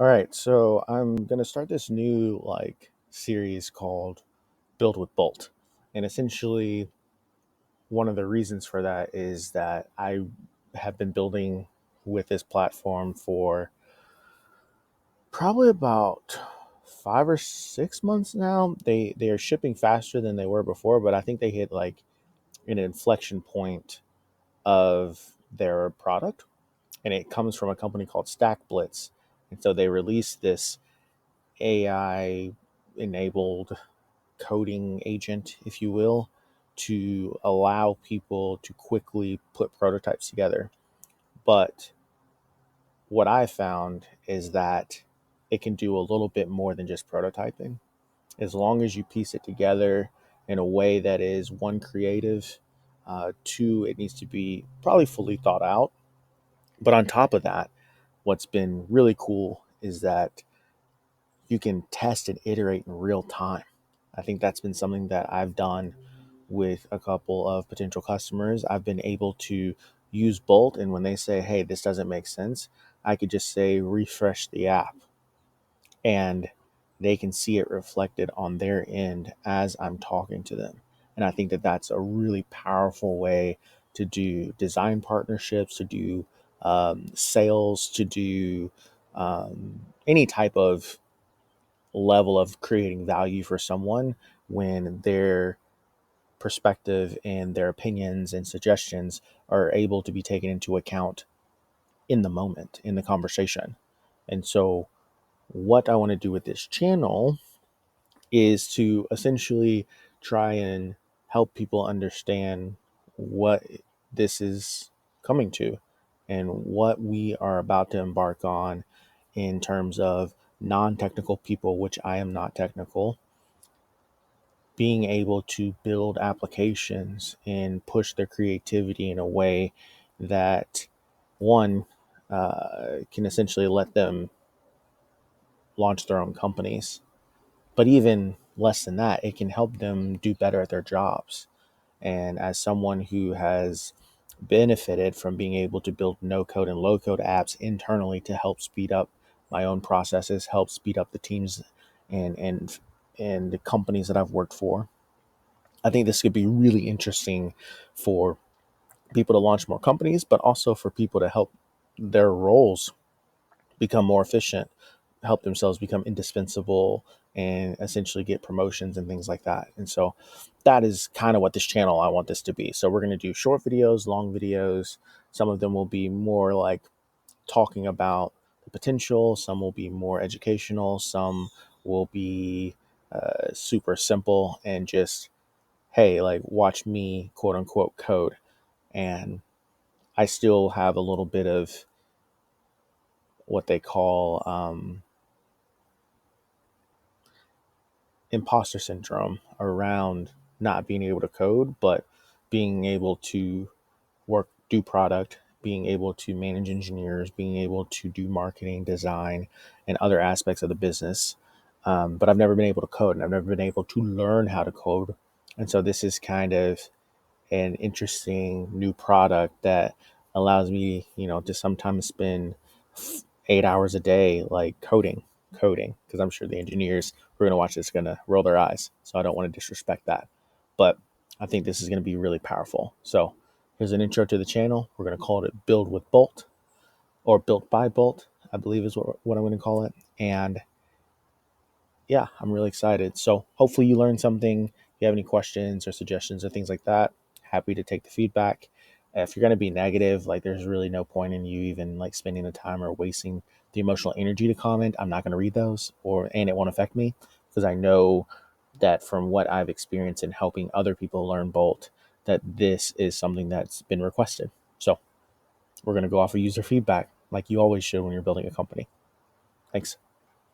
All right, so I'm gonna start this new series called Build with Bolt. And essentially one of the reasons for that is that I have been building with this platform for probably about 5 or 6 months now. They are shipping faster than they were before, but I think they hit like an inflection point of their product. And it comes from a company called Stack Blitz. And so they released this AI enabled coding agent, if you will, to allow people to quickly put prototypes together. But what I found is that it can do a little bit more than just prototyping. As long as you piece it together in a way that is one, creative, two, it needs to be probably fully thought out. But on top of that, what's been really cool is that you can test and iterate in real time. I think that's been something that I've done with a couple of potential customers. I've been able to use Bolt, and when they say, hey, this doesn't make sense, I could just say, refresh the app, and they can see it reflected on their end as I'm talking to them. And I think that that's a really powerful way to do design partnerships, to do sales, to do any type of level of creating value for someone when their perspective and their opinions and suggestions are able to be taken into account in the moment, in the conversation. And so, what I want to do with this channel is to essentially try and help people understand what this is coming to and what we are about to embark on in terms of non technical people, which I am not technical, being able to build applications and push their creativity in a way that one can essentially let them launch their own companies. But even less than that, it can help them do better at their jobs. And as someone who has benefited from being able to build no code and low code apps internally to help speed up my own processes, help speed up the teams and the companies that I've worked for, I think this could be really interesting for people to launch more companies, but also for people to help their roles become more efficient, help themselves become indispensable, and essentially get promotions and things like that. And so that is kind of what this channel I want this to be. So we're going to do short videos, long videos. Some of them will be more like talking about the potential, some will be more educational, some will be super simple and just, hey, like watch me quote unquote code. And I still have a little bit of what they call imposter syndrome around not being able to code, but being able to do product, being able to manage engineers, being able to do marketing, design, and other aspects of the business. But I've never been able to code, and I've never been able to learn how to code. And so this is kind of an interesting new product that allows me, to sometimes spend 8 hours a day, like coding, because I'm sure the engineers who are going to watch this are going to roll their eyes. So I don't want to disrespect that. But I think this is going to be really powerful. So here's an intro to the channel. We're going to call it Build with Bolt, or Built by Bolt, I believe is what I'm going to call it. And yeah, I'm really excited. So hopefully you learned something. If you have any questions or suggestions or things like that, happy to take the feedback. If you're going to be negative, like there's really no point in you even like spending the time or wasting the emotional energy to comment. I'm not going to read those, and it won't affect me because I know that from what I've experienced in helping other people learn Bolt, that this is something that's been requested. So we're going to go off of user feedback like you always should when you're building a company. Thanks.